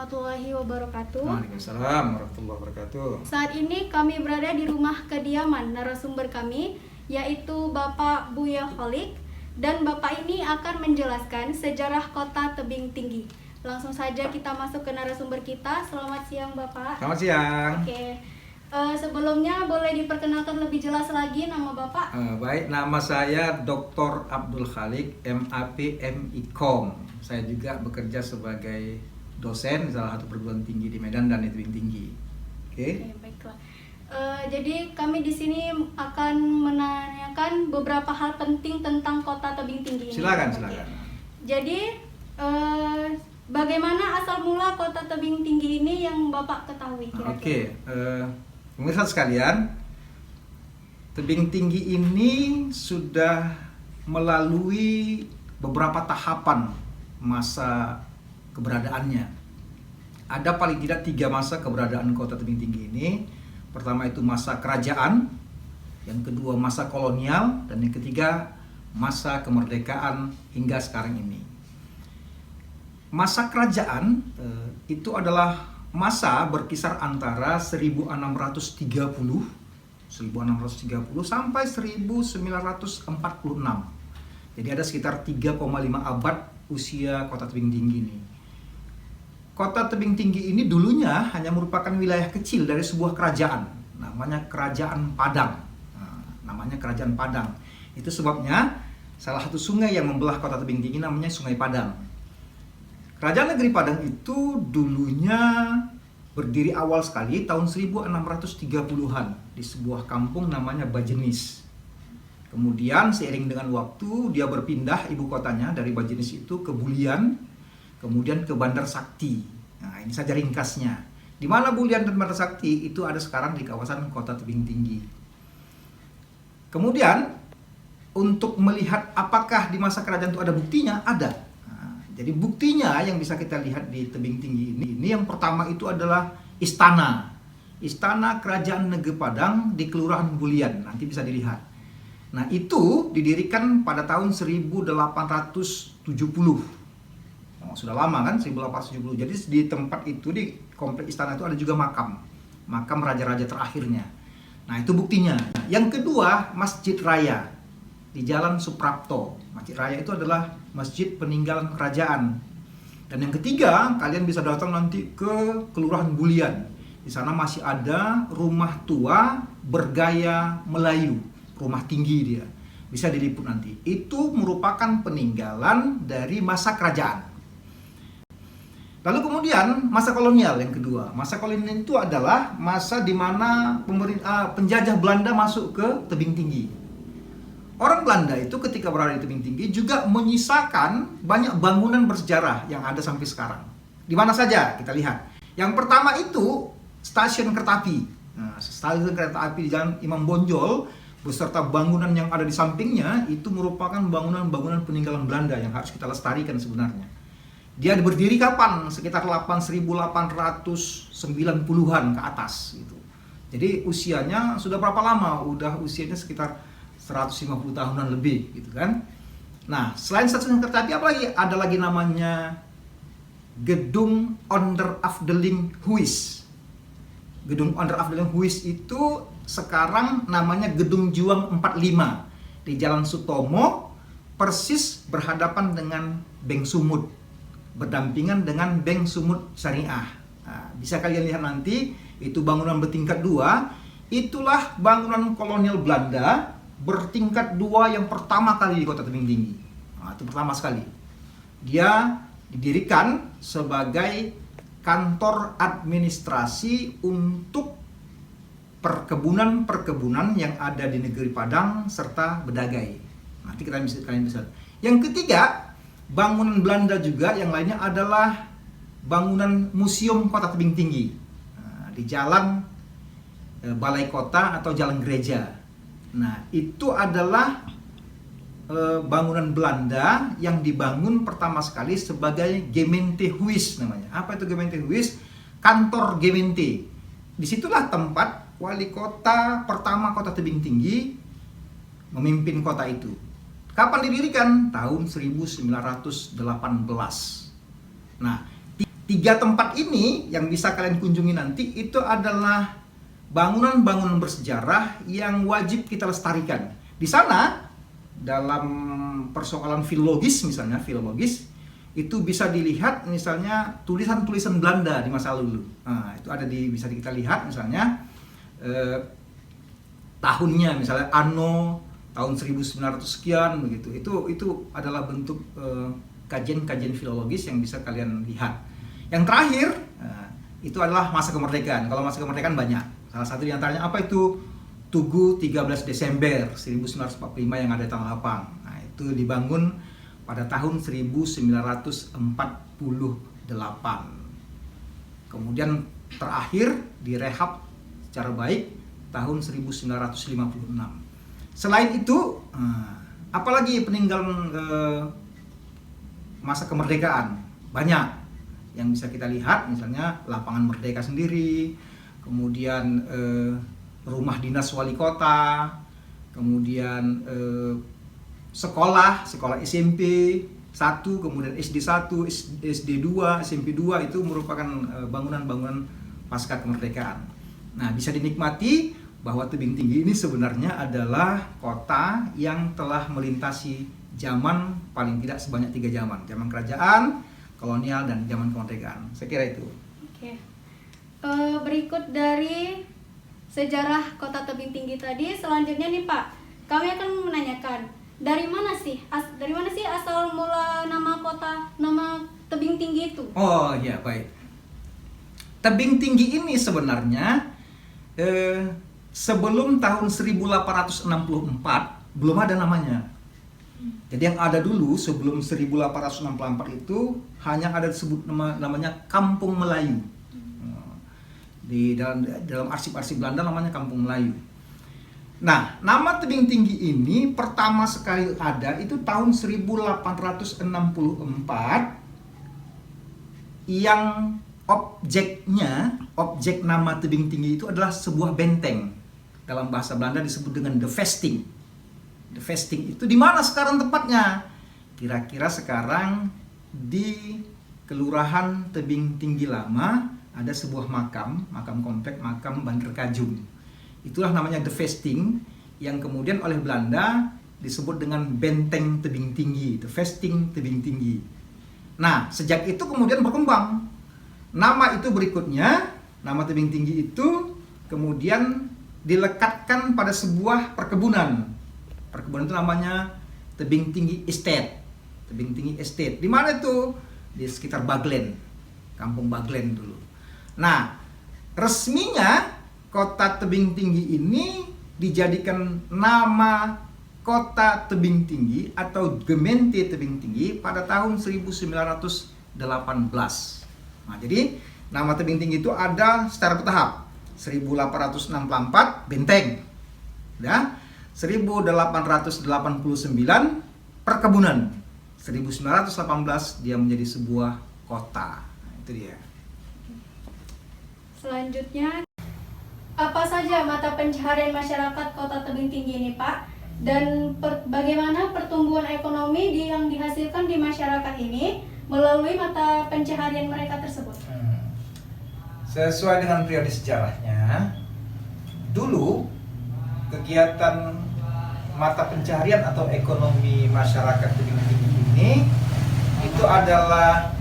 warahmatullahi wabarakatuh. Waalaikumsalam warahmatullahi wabarakatuh. Saat ini kami berada di rumah kediaman narasumber kami, yaitu Bapak Buya Kholik, dan Bapak ini akan menjelaskan sejarah kota Tebing Tinggi. Langsung saja kita masuk ke narasumber kita. Selamat siang Bapak. Selamat siang. Oke. Sebelumnya boleh diperkenalkan lebih jelas lagi nama Bapak? Baik, nama saya Dr. Abdul Khalik, MAP MIKOM. Saya juga bekerja sebagai dosen di salah satu perguruan tinggi di Medan dan di Tebing Tinggi. Oke. Baiklah. Jadi kami di sini akan menanyakan beberapa hal penting tentang kota Tebing Tinggi ini. Silakan. Jadi bagaimana asal mula kota Tebing Tinggi ini yang Bapak ketahui kira-kira? Oke. Pemirsa sekalian, Tebing Tinggi ini sudah melalui beberapa tahapan masa keberadaannya. Ada paling tidak 3 masa keberadaan kota Tebing Tinggi ini. Pertama itu masa kerajaan, yang kedua masa kolonial, dan yang ketiga masa kemerdekaan hingga sekarang ini. Masa kerajaan itu adalah masa berkisar antara 1630 sampai 1946. Jadi ada sekitar 3,5 abad usia kota Tebing Tinggi ini. Kota Tebing Tinggi ini dulunya hanya merupakan wilayah kecil dari sebuah kerajaan, namanya Kerajaan Padang. Namanya Kerajaan Padang. Itu sebabnya salah satu sungai yang membelah kota Tebing Tinggi namanya Sungai Padang. Kerajaan Negeri Padang itu dulunya berdiri awal sekali tahun 1630-an di sebuah kampung namanya Bajenis. Kemudian seiring dengan waktu dia berpindah ibu kotanya dari Bajenis itu ke Bulian, kemudian ke Bandar Sakti. Nah, ini saja ringkasnya. Di mana Bulian dan Bandar Sakti itu ada sekarang di kawasan kota Tebing Tinggi. Kemudian untuk melihat apakah di masa kerajaan itu ada buktinya, ada. Jadi buktinya yang bisa kita lihat di Tebing Tinggi ini yang pertama itu adalah istana. Istana Kerajaan Negeri Padang di Kelurahan Bulian, nanti bisa dilihat. Nah, itu didirikan pada tahun 1870. Sudah lama kan, 1870. Jadi di tempat itu, di komplek istana itu ada juga makam raja-raja terakhirnya. Nah, itu buktinya. Yang kedua, Masjid Raya di Jalan Suprapto. Masjid Raya itu adalah masjid peninggalan kerajaan. Dan yang ketiga, kalian bisa datang nanti ke Kelurahan Bulian. Di sana masih ada rumah tua bergaya Melayu, rumah tinggi dia. Bisa diliput nanti. Itu merupakan peninggalan dari masa kerajaan. Lalu kemudian masa kolonial yang kedua. Masa kolonial itu adalah masa di mana penjajah Belanda masuk ke Tebing Tinggi. Orang Belanda itu ketika berada di Tebing Tinggi juga menyisakan banyak bangunan bersejarah yang ada sampai sekarang. Di mana saja kita lihat. Yang pertama itu stasiun kereta api. Nah, stasiun kereta api di Jalan Imam Bonjol beserta bangunan yang ada di sampingnya itu merupakan bangunan-bangunan peninggalan Belanda yang harus kita lestarikan sebenarnya. Dia berdiri kapan? Sekitar 1890-an ke atas gitu. Jadi usianya sudah berapa lama? Udah usianya sekitar 150 tahunan lebih gitu kan. Nah, selain stasiun kereta api apa lagi? Ada lagi namanya Gedung Onderafdeling Huis. Gedung Onderafdeling Huis itu sekarang namanya Gedung Juang 45 di Jalan Sutomo, persis berhadapan dengan Bank Sumut, berdampingan dengan Bank Sumut Syariah. Nah, bisa kalian lihat nanti, itu bangunan bertingkat 2. Itulah bangunan kolonial Belanda bertingkat 2 yang pertama kali di kota Tebing Tinggi. Nah, itu pertama sekali. Dia didirikan sebagai kantor administrasi untuk perkebunan yang ada di Negeri Padang serta Bedagai. Nanti kalian bisa. Yang ketiga, bangunan Belanda juga yang lainnya adalah bangunan Museum Kota Tebing Tinggi. Nah, di Jalan Balai Kota atau Jalan Gereja. Nah, itu adalah bangunan Belanda yang dibangun pertama sekali sebagai Gemeentehuis namanya. Apa itu Gemeentehuis? Kantor Gemeente. Disitulah tempat wali kota pertama kota Tebing Tinggi memimpin kota itu. Kapan didirikan? Tahun 1918. Nah, 3 tempat ini yang bisa kalian kunjungi nanti itu adalah bangunan-bangunan bersejarah yang wajib kita lestarikan. Di sana dalam persoalan filologis misalnya, itu bisa dilihat misalnya tulisan-tulisan Belanda di masa lalu. Nah, itu ada bisa kita lihat misalnya tahunnya misalnya anno tahun 1900 sekian begitu. Itu adalah bentuk kajian-kajian filologis yang bisa kalian lihat. Yang terakhir itu adalah masa kemerdekaan. Kalau masa kemerdekaan banyak. Salah satu di antaranya apa itu? Tugu 13 Desember 1945 yang ada di Tanah Lapang. Nah, itu dibangun pada tahun 1948. Kemudian terakhir direhab secara baik tahun 1956. Selain itu, apalagi peninggalan masa kemerdekaan? Banyak yang bisa kita lihat, misalnya lapangan Merdeka sendiri, kemudian rumah dinas wali kota, kemudian sekolah SMP 1, kemudian SD 1, SD 2, SMP 2 itu merupakan bangunan-bangunan pasca kemerdekaan. Nah, bisa dinikmati bahwa Tebing Tinggi ini sebenarnya adalah kota yang telah melintasi zaman paling tidak sebanyak 3 zaman. Zaman kerajaan, kolonial, dan zaman kemerdekaan. Saya kira itu. Oke. Berikut dari sejarah kota Tebing Tinggi tadi, selanjutnya nih Pak, kami akan menanyakan dari mana sih asal mula nama Tebing Tinggi itu? Oh ya, baik. Tebing Tinggi ini sebenarnya sebelum tahun 1864 belum ada namanya. Jadi yang ada dulu sebelum 1864 itu hanya ada disebut namanya Kampung Melayu. Di dalam arsip-arsip Belanda namanya Kampung Melayu. Nah, nama Tebing Tinggi ini pertama sekali ada itu tahun 1864 yang objek nama Tebing Tinggi itu adalah sebuah benteng. Dalam bahasa Belanda disebut dengan The Vesting. The Vesting itu di mana sekarang tempatnya? Kira-kira sekarang di Kelurahan Tebing Tinggi Lama ada sebuah makam komplek, makam Bandarkajung. Itulah namanya The Vesting yang kemudian oleh Belanda disebut dengan Benteng Tebing Tinggi, The Vesting Tebing Tinggi. Nah, sejak itu kemudian berkembang. Nama itu berikutnya, nama Tebing Tinggi itu kemudian dilekatkan pada sebuah perkebunan. Perkebunan itu namanya Tebing Tinggi Estate. Tebing Tinggi Estate. Di mana itu? Di sekitar Baglen. Kampung Baglen dulu. Nah, resminya kota Tebing Tinggi ini dijadikan nama kota Tebing Tinggi atau Gemeente Tebing Tinggi pada tahun 1918. Nah, jadi nama Tebing Tinggi itu ada secara bertahap. 1864 benteng, ya. 1889 perkebunan. 1918 dia menjadi sebuah kota. Nah, itu dia. Selanjutnya, apa saja mata pencaharian masyarakat kota Tebing Tinggi ini Pak? Dan bagaimana pertumbuhan ekonomi yang dihasilkan di masyarakat ini melalui mata pencaharian mereka tersebut? Sesuai dengan periode sejarahnya, dulu kegiatan mata pencaharian atau ekonomi masyarakat Tebing Tinggi ini itu adalah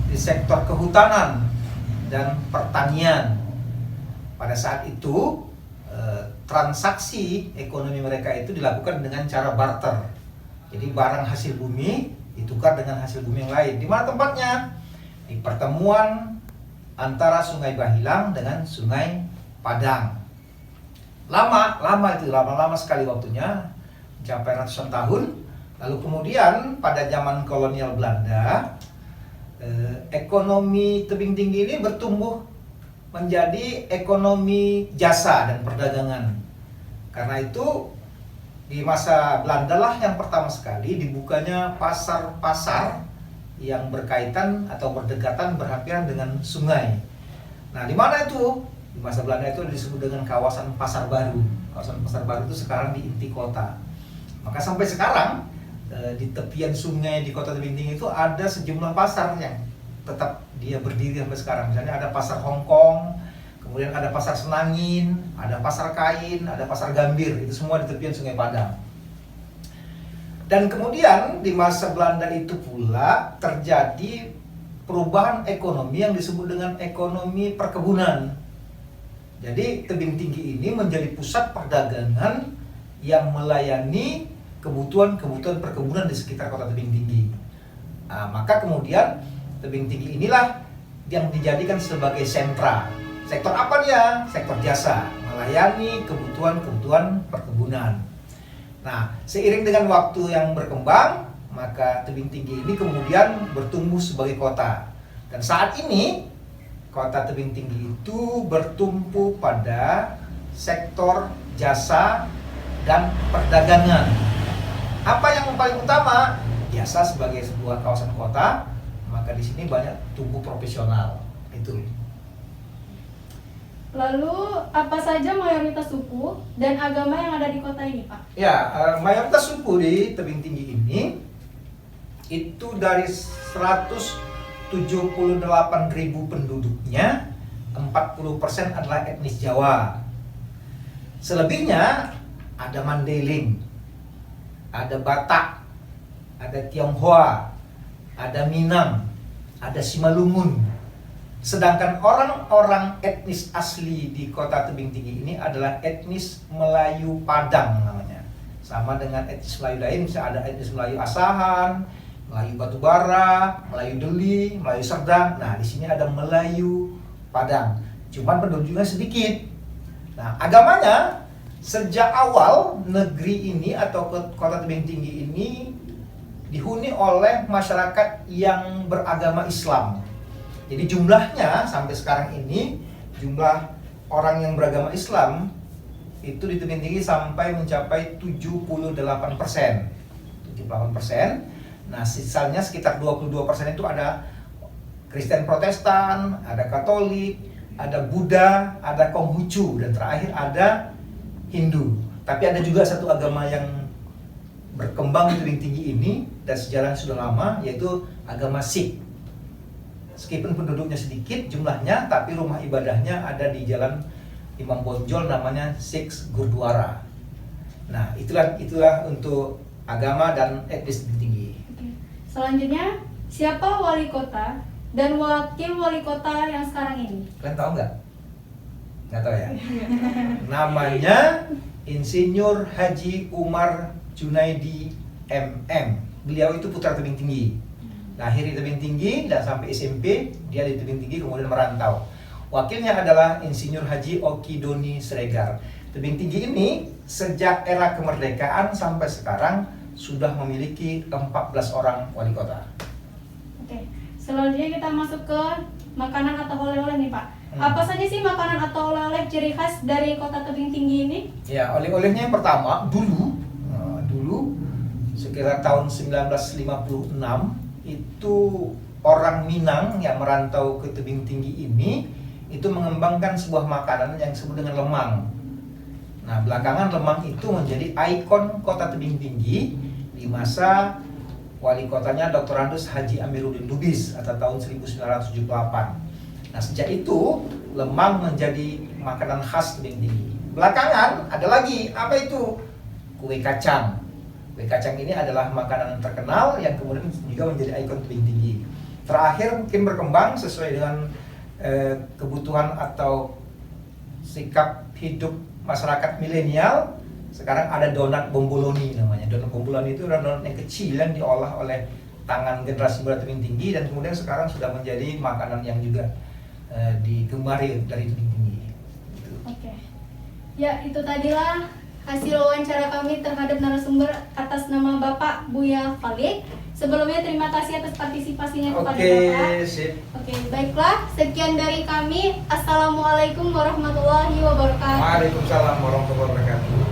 di sektor kehutanan dan pertanian. Pada saat itu transaksi ekonomi mereka itu dilakukan dengan cara barter. Jadi barang hasil bumi ditukar dengan hasil bumi yang lain. Di mana tempatnya? Di pertemuan antara Sungai Bahilang dengan Sungai Padang. Lama sekali waktunya, mencapai ratusan tahun. Lalu kemudian pada zaman kolonial Belanda, ekonomi Tebing Tinggi ini bertumbuh menjadi ekonomi jasa dan perdagangan. Karena itu di masa Belanda lah yang pertama sekali dibukanya pasar-pasar yang berkaitan atau berdekatan berhampiran dengan sungai. Nah, di mana itu? Di masa Belanda itu disebut dengan kawasan Pasar Baru. Kawasan Pasar Baru itu sekarang di inti kota. Maka sampai sekarang di tepian sungai di kota Tebing Tinggi itu ada sejumlah pasar yang tetap dia berdiri sampai sekarang. Misalnya ada pasar Hongkong, kemudian ada pasar Senangin, ada pasar Kain, ada pasar Gambir, itu semua di tepian Sungai Padang. Dan kemudian di masa Belanda itu pula terjadi perubahan ekonomi yang disebut dengan ekonomi perkebunan. Jadi tebing tinggi ini menjadi pusat perdagangan yang melayani kebutuhan perkebunan di sekitar kota tebing tinggi. Nah, maka kemudian tebing tinggi inilah yang dijadikan sebagai sentra. Sektor apa dia? Sektor jasa, melayani kebutuhan perkebunan. Nah, seiring dengan waktu yang berkembang, maka tebing tinggi ini kemudian bertumbuh sebagai kota. Dan saat ini, kota tebing tinggi itu bertumpu pada sektor jasa dan perdagangan. Apa yang paling utama? Jasa sebagai sebuah kawasan kota, maka di sini banyak tumbuh profesional. Itu. Lalu apa saja mayoritas suku dan agama yang ada di kota ini, Pak? Ya, mayoritas suku di tebing tinggi ini itu dari 178.000 penduduknya, 40% adalah etnis Jawa. Selebihnya ada Mandailing, ada Batak, ada Tionghoa, ada Minang, ada Simalungun. Sedangkan orang-orang etnis asli di kota tebing tinggi ini adalah etnis Melayu Padang namanya. Sama dengan etnis Melayu lain, misalnya ada etnis Melayu Asahan, Melayu Batubara, Melayu Deli, Melayu Serdang. Nah, di sini ada Melayu Padang. Cuman penduduknya sedikit. Nah, agamanya sejak awal negeri ini atau kota tebing tinggi ini dihuni oleh masyarakat yang beragama Islam. Jadi jumlahnya sampai sekarang ini, jumlah orang yang beragama Islam itu di tebing tinggi sampai mencapai 78%. 78%. Nah, sisanya sekitar 22% itu ada Kristen Protestan, ada Katolik, ada Buddha, ada Konghucu, dan terakhir ada Hindu. Tapi ada juga satu agama yang berkembang di tebing tinggi ini dan sejarahnya sudah lama, yaitu agama Sikh. Meskipun penduduknya sedikit jumlahnya, tapi rumah ibadahnya ada di Jalan Imam Bonjol, namanya Sikh Gurdwara. Nah, itulah untuk agama dan etnis tebing tinggi. Selanjutnya, siapa wali kota dan wakil wali kota yang sekarang ini? Kalian tahu nggak? Nggak tahu ya? Namanya Insinyur Haji Umar Junaidi MM. Beliau itu putra tebing tinggi. Lahir di tebing tinggi dan sampai SMP dia di tebing tinggi, kemudian merantau. Wakilnya adalah Insinyur Haji Okidoni Sregar. Tebing tinggi ini sejak era kemerdekaan sampai sekarang sudah memiliki 14 orang wali kota. Oke, selanjutnya kita masuk ke makanan atau oleh-oleh nih, Pak. Apa saja sih makanan atau oleh-oleh ciri khas dari kota tebing tinggi ini? Ya, oleh-olehnya yang pertama dulu sekitar tahun 1956 itu orang Minang yang merantau ke tebing tinggi ini itu mengembangkan sebuah makanan yang disebut dengan lemang. Nah, belakangan lemang itu menjadi ikon kota tebing tinggi di masa wali kotanya Dr. Andus Haji Amiruddin Lubis atau tahun 1978. Nah, sejak itu lemang menjadi makanan khas tebing tinggi. Belakangan ada lagi, apa itu? Kue kacang. Kue kacang ini adalah makanan terkenal yang kemudian juga menjadi ikon tebing tinggi. Terakhir mungkin berkembang sesuai dengan kebutuhan atau sikap hidup masyarakat milenial. Sekarang ada donat bomboloni namanya. Donat bomboloni itu adalah donat yang kecil yang diolah oleh tangan generasi muda tebing tinggi dan kemudian sekarang sudah menjadi makanan yang juga digemari dari tebing tinggi. Gitu. Oke. Ya, itu tadilah hasil wawancara kami terhadap narasumber atas nama Bapak Buya Khalik. Sebelumnya terima kasih atas partisipasinya kepada Bapak. Sip. Oke, baiklah. Sekian dari kami. Assalamualaikum warahmatullahi wabarakatuh. Waalaikumsalam warahmatullahi wabarakatuh.